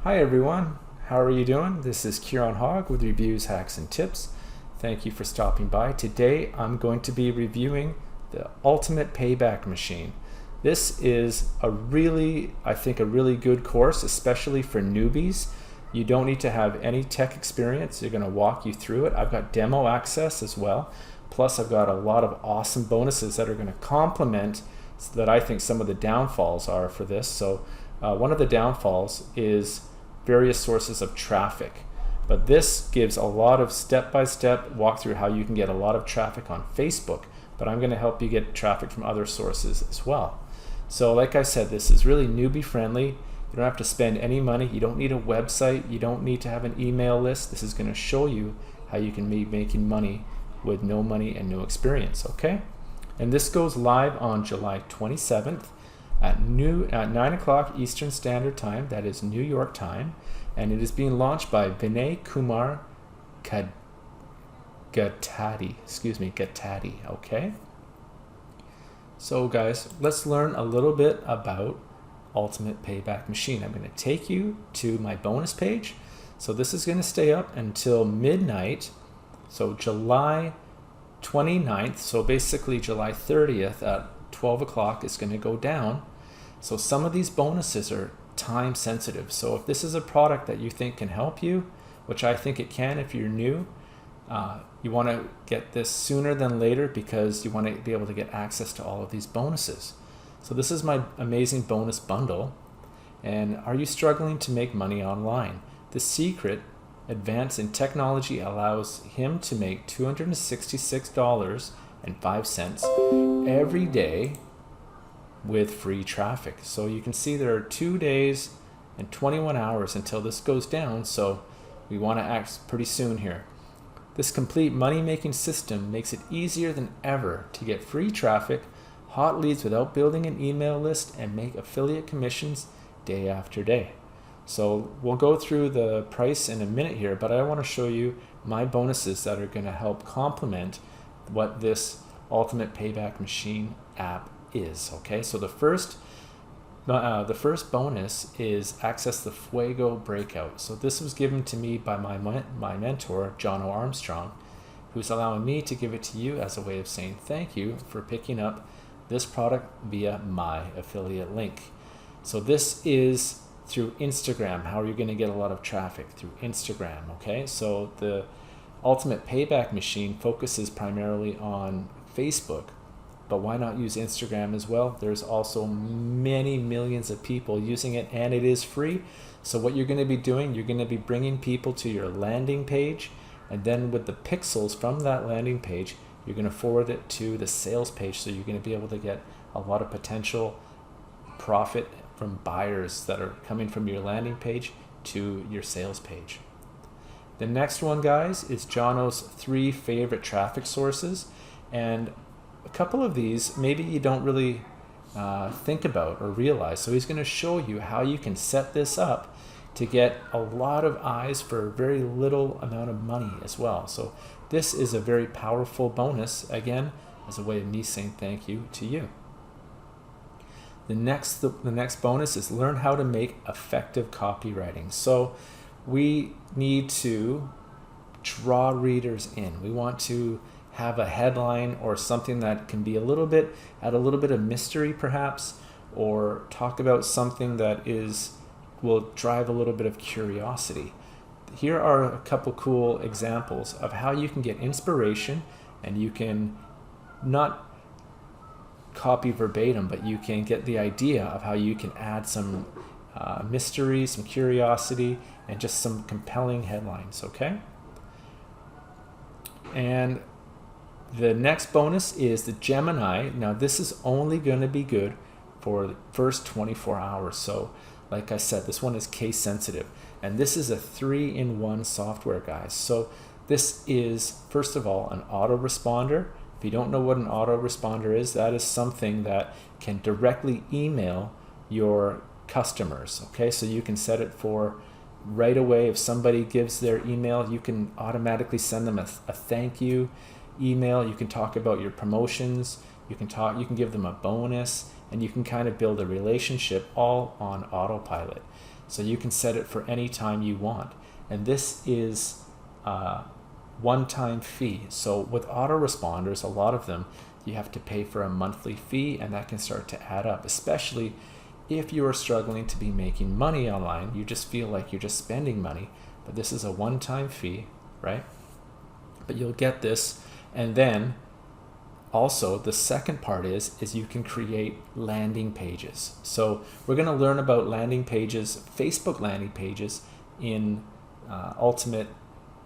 Hi everyone, how are you doing? This is Kieran Hogg with Reviews, Hacks, and Tips. Thank you for stopping by. Today I'm going to be reviewing the Ultimate Payback Machine. This is I think a really good course, especially for newbies. You don't need to have any tech experience. They're going to walk you through it. I've got demo access as well. Plus I've got a lot of awesome bonuses that are going to complement that I think some of the downfalls are for this. So one of the downfalls is various sources of traffic, but this gives a lot of step-by-step walk through how you can get a lot of traffic on Facebook, but I'm going to help you get traffic from other sources as well. So like I said, this is really newbie friendly. You don't have to spend any money. You don't need a website. You don't need to have an email list. This is going to show you how you can be making money with no money and no experience, okay? And this goes live on July 27th at 9 o'clock Eastern Standard Time, that is New York time, and it is being launched by Vinay Kumar Gattadi, okay? So guys, let's learn a little bit about Ultimate Payback Machine. I'm going to take you to my bonus page. So this is going to stay up until midnight, so July 29th, so basically July 30th at 12 o'clock is going to go down. So some of these bonuses are time sensitive. So if this is a product that you think can help you, which I think it can if you're new, you want to get this sooner than later because you want to be able to get access to all of these bonuses. So this is my amazing bonus bundle. And are you struggling to make money online? The secret advance in technology allows him to make $266.05 every day with free traffic. So you can see there are 2 days and 21 hours until this goes down, so we want to act pretty soon here. This complete money-making system makes it easier than ever to get free traffic, hot leads without building an email list, and make affiliate commissions day after day. So we'll go through the price in a minute here, but I want to show you my bonuses that are going to help complement what this Ultimate Payback Machine app is. Okay, so the first bonus is access the Fuego breakout. So this was given to me by my mentor, John O. Armstrong, who's allowing me to give it to you as a way of saying thank you for picking up this product via my affiliate link. So this is through Instagram. How are you going to get a lot of traffic? Through Instagram, okay? So the Ultimate Payback Machine focuses primarily on Facebook, but why not use Instagram as well? There's also many millions of people using it, and it is free. So what you're going to be doing, you're going to be bringing people to your landing page, and then with the pixels from that landing page, you're going to forward it to the sales page. So you're going to be able to get a lot of potential profit from buyers that are coming from your landing page to your sales page. The next one, guys, is Jono's 3 favorite traffic sources, and a couple of these maybe you don't really think about or realize. So he's going to show you how you can set this up to get a lot of eyes for very little amount of money as well. So this is a very powerful bonus, again, as a way of me saying thank you to you. The next bonus is learn how to make effective copywriting. So we need to draw readers in. We want to have a headline or something that can be add a little bit of mystery perhaps, or talk about something that will drive a little bit of curiosity. Here are a couple cool examples of how you can get inspiration, and you can not copy verbatim, but you can get the idea of how you can add some mystery, some curiosity, and just some compelling headlines, okay? And the next bonus is the Gemini. Now this is only going to be good for the first 24 hours. So like I said, this one is case sensitive, and this is a 3-in-1 software, guys. So this is, first of all, an autoresponder. If you don't know what an autoresponder is, that is something that can directly email your customers. Okay, so you can set it for right away. If somebody gives their email, you can automatically send them a thank you email. You can talk about your promotions. You can give them a bonus, and you can kind of build a relationship all on autopilot. So you can set it for any time you want. And this is one-time fee. So with autoresponders, a lot of them, you have to pay for a monthly fee, and that can start to add up, especially if you are struggling to be making money online. You just feel like you're just spending money, but this is a one-time fee, right? But you'll get this. And then also the second part is you can create landing pages. So we're going to learn about landing pages, Facebook landing pages in Ultimate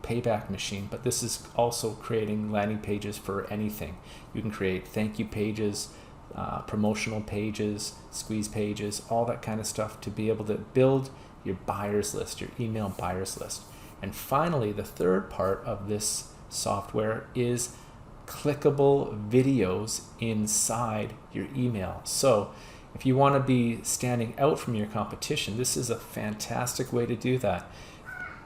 Payback Machine, but this is also creating landing pages for anything. You can create thank you pages, promotional pages, squeeze pages, all that kind of stuff to be able to build your buyers list, your email buyers list. And finally, the third part of this software is clickable videos inside your email. So if you want to be standing out from your competition, this is a fantastic way to do that.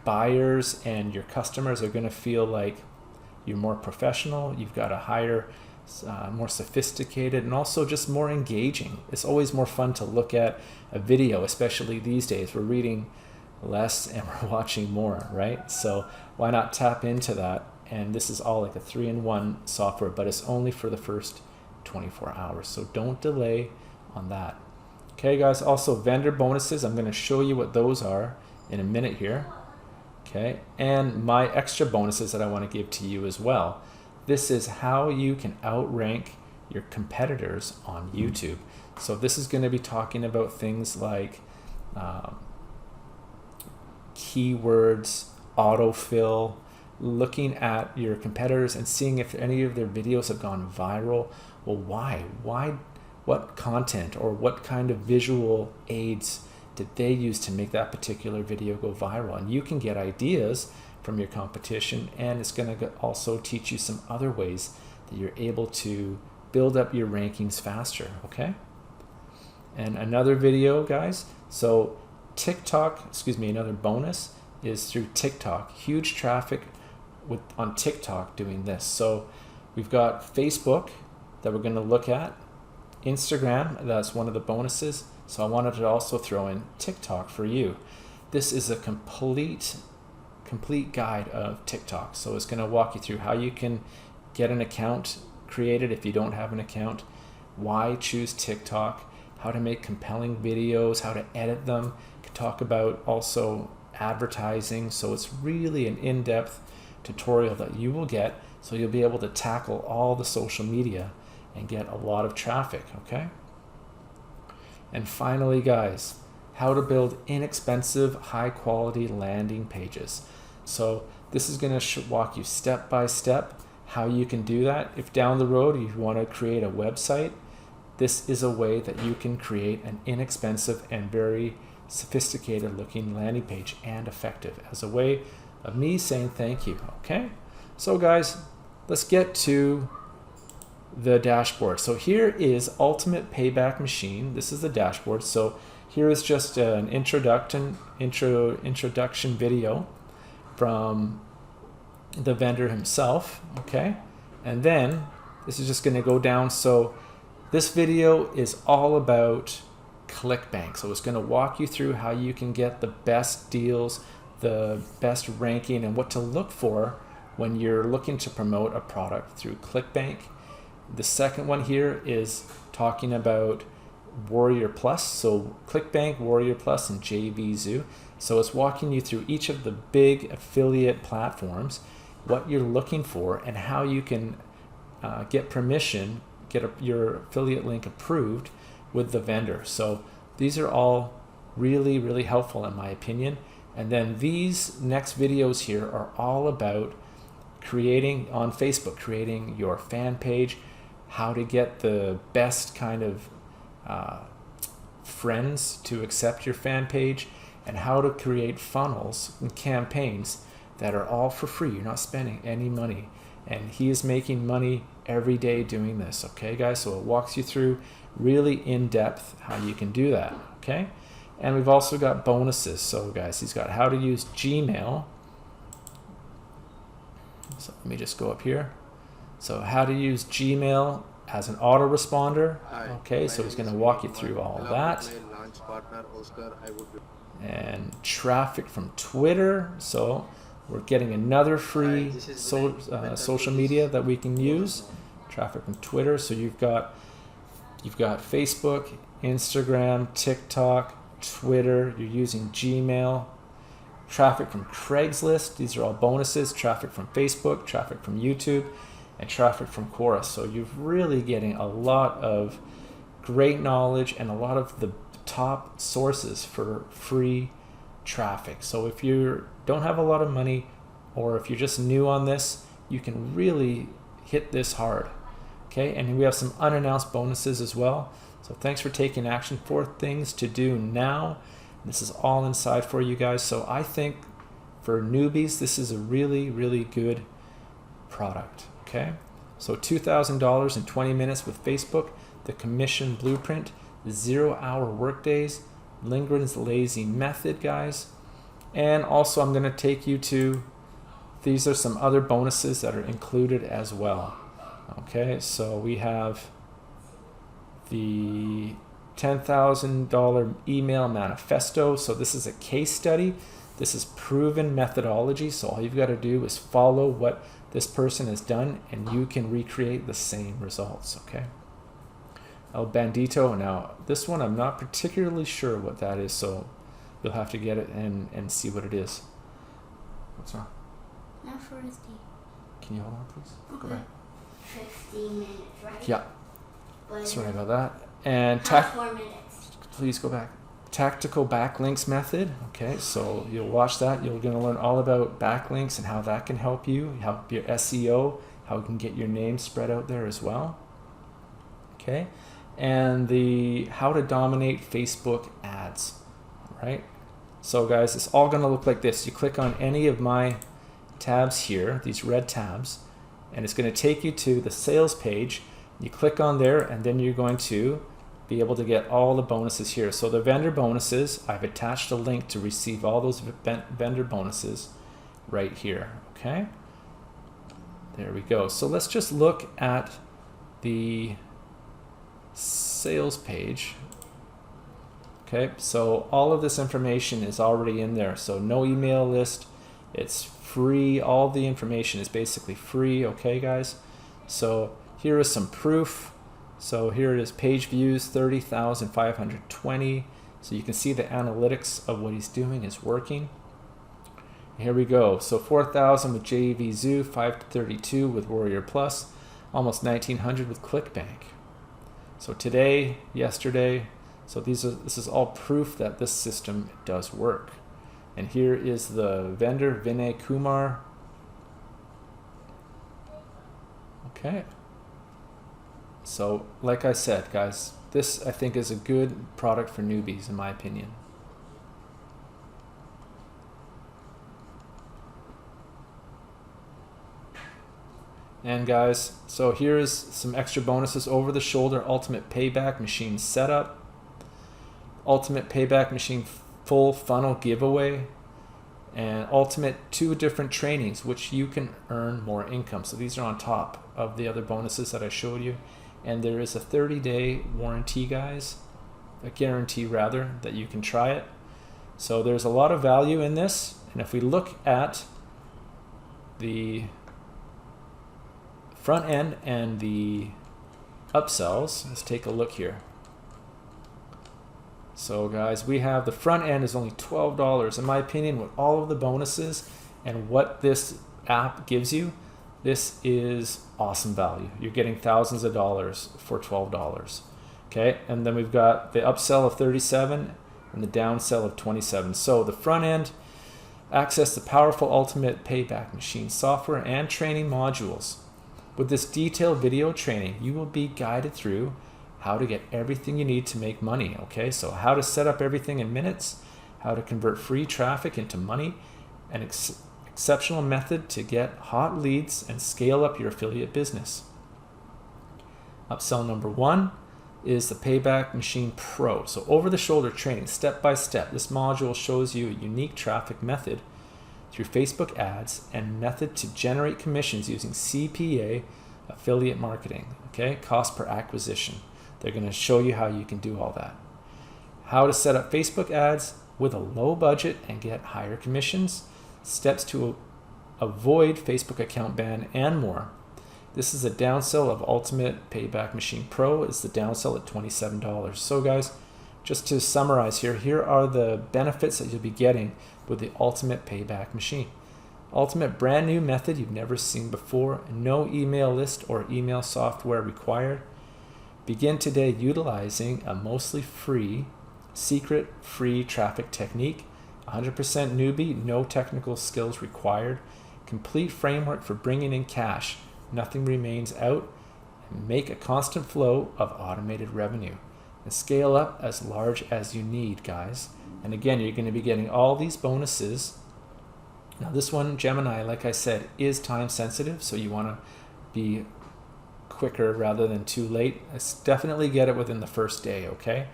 Buyers and your customers are going to feel like you're more professional, you've got a higher, more sophisticated, and also just more engaging. It's always more fun to look at a video, especially these days. We're reading less and we're watching more, right? So why not tap into that? And this is all like a 3-in-1 software, but it's only for the first 24 hours. So don't delay on that. Okay, guys, also vendor bonuses. I'm going to show you what those are in a minute here. Okay, and my extra bonuses that I want to give to you as well. This is how you can outrank your competitors on YouTube. So this is going to be talking about things like keywords, autofill, looking at your competitors and seeing if any of their videos have gone viral. Well, why? What content or what kind of visual aids did they use to make that particular video go viral? And you can get ideas from your competition, and it's going to also teach you some other ways that you're able to build up your rankings faster, okay? And another video, guys, so another bonus is through TikTok. Huge traffic on TikTok doing this. So we've got Facebook that we're going to look at, Instagram, that's one of the bonuses. So I wanted to also throw in TikTok for you. This is a complete guide of TikTok. So it's going to walk you through how you can get an account created if you don't have an account, why choose TikTok, how to make compelling videos, how to edit them, talk about also advertising. So it's really an in-depth tutorial that you will get, so you'll be able to tackle all the social media and get a lot of traffic, okay? And finally, guys, how to build inexpensive, high-quality landing pages. So this is going to walk you step by step how you can do that. If down the road you want to create a website, this is a way that you can create an inexpensive and very sophisticated looking landing page, and effective, as a way of me saying thank you, okay? So guys, let's get to the dashboard. So here is Ultimate Payback Machine. This is the dashboard. So here is just an introduction video from the vendor himself, okay? And then this is just going to go down. So this video is all about Clickbank. So it's going to walk you through how you can get the best deals, the best ranking, and what to look for when you're looking to promote a product through Clickbank. The second one here is talking about Warrior Plus. So Clickbank, Warrior Plus, and JVZoo. So it's walking you through each of the big affiliate platforms, what you're looking for, and how you can get permission, get your affiliate link approved with the vendor. So these are all really, really helpful in my opinion. And then these next videos here are all about creating on Facebook, creating your fan page, how to get the best kind of friends to accept your fan page, and how to create funnels and campaigns that are all for free. You're not spending any money. And he is making money every day doing this, okay guys? So it walks you through really in depth how you can do that, okay? And we've also got bonuses. So guys, he's got how to use Gmail. So let me just go up here. So how to use Gmail as an autoresponder. Okay, so he's going to walk you through all that. and traffic from Twitter. So we're getting another free social media that we can use. Traffic from Twitter. So you've got Facebook, Instagram, TikTok, Twitter. You're using Gmail. Traffic from Craigslist. These are all bonuses. Traffic from Facebook, traffic from YouTube, and traffic from Quora. So you're really getting a lot of great knowledge and a lot of the top sources for free traffic. So if you don't have a lot of money, or if you're just new on this, you can really hit this hard. Okay, and we have some unannounced bonuses as well. So thanks for taking action. 4 things to do now. This is all inside for you guys. So I think for newbies, this is a really, really good product. Okay, so $2,000 in 20 minutes with Facebook, the commission blueprint, 0-hour workdays, Lindgren's lazy method, guys. And also I'm going to take you to, these are some other bonuses that are included as well. Okay, so we have the $10,000 email manifesto. So this is a case study. This is proven methodology. So all you've got to do is follow what this person has done and you can recreate the same results. Okay. El Bandito. Now this one I'm not particularly sure what that is, so you'll have to get it and see what it is. What's wrong? Not for his tea. Can you hold on, please? Okay. Go back. 15 minutes, right? Yeah. But Sorry about that. And 4 minutes. please go back. Tactical backlinks method. Okay, so you'll watch that. You're going to learn all about backlinks and how that can help you, help your SEO, how you can get your name spread out there as well. Okay, and the how to dominate Facebook ads. Right. So guys, it's all going to look like this. You click on any of my tabs here, these red tabs, and it's going to take you to the sales page. You click on there, and then you're going to be able to get all the bonuses here. So the vendor bonuses, I've attached a link to receive all those vendor bonuses right here. Okay, there we go. So let's just look at the sales page. Okay, so all of this information is already in there. So no email list, it's free. All the information is basically free. Okay, guys. So here is some proof. So here it is, page views 30,520. So you can see the analytics of what he's doing is working. Here we go. So 4,000 with JV Zoo, 532 with Warrior Plus, almost 1,900 with ClickBank. So today, yesterday, so this is all proof that this system does work. And here is the vendor, Vinay Kumar. Okay. So like I said, guys, this I think is a good product for newbies in my opinion. And guys, so here's some extra bonuses: over the shoulder ultimate payback machine setup, ultimate payback machine full funnel giveaway, and ultimate 2 different trainings which you can earn more income. So these are on top of the other bonuses that I showed you. And there is a 30-day warranty, guys, a guarantee rather, that you can try it. So there's a lot of value in this. And if we look at the front end and the upsells, let's take a look here. So guys, we have the front end is only $12. In my opinion, with all of the bonuses and what this app gives you, this is awesome value. You're getting thousands of dollars for $12. Okay, and then we've got the upsell of 37 and the downsell of 27. So the front end, access the powerful ultimate payback machine software and training modules. With this detailed video training, you will be guided through how to get everything you need to make money. Okay, so how to set up everything in minutes, how to convert free traffic into money, and exceptional method to get hot leads and scale up your affiliate business. Upsell number 1 is the Payback Machine Pro. So over the shoulder training, step by step. This module shows you a unique traffic method through Facebook ads and method to generate commissions using CPA affiliate marketing. Okay, cost per acquisition. They're going to show you how you can do all that. How to set up Facebook ads with a low budget and get higher commissions, steps to avoid Facebook account ban, and more. This is a downsell of Ultimate Payback Machine Pro. Is the downsell at $27. So guys, just to summarize here are the benefits that you'll be getting with the Ultimate Payback Machine. Ultimate, brand new method you've never seen before. No email list or email software required. Begin today utilizing a mostly free, secret free traffic technique. 100% newbie, no technical skills required. Complete framework for bringing in cash. Nothing remains out. And make a constant flow of automated revenue. And scale up as large as you need, guys. And again, you're going to be getting all these bonuses. Now this one, Gemini, like I said, is time sensitive, so you want to be quicker rather than too late. Let's definitely get it within the first day, okay?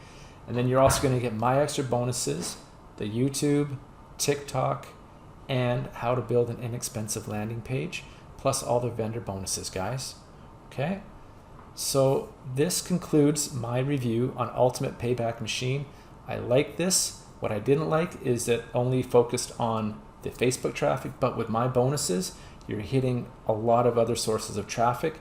And then you're also going to get my extra bonuses, the YouTube, TikTok, and how to build an inexpensive landing page, plus all the vendor bonuses, guys. Okay? So this concludes my review on Ultimate Payback Machine. I like this. What I didn't like is that only focused on the Facebook traffic, but with my bonuses, you're hitting a lot of other sources of traffic.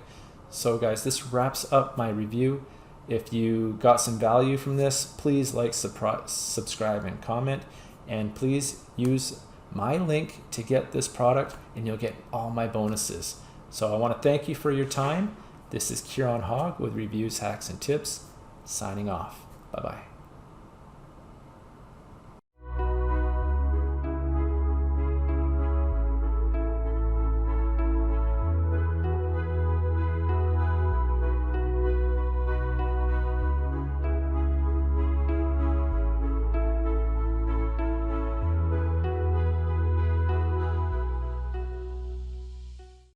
So guys, this wraps up my review. If you got some value from this, please like, subscribe, and comment. And please use my link to get this product, and you'll get all my bonuses. So I want to thank you for your time. This is Kieran Hogg with Reviews, Hacks, and Tips, signing off. Bye-bye.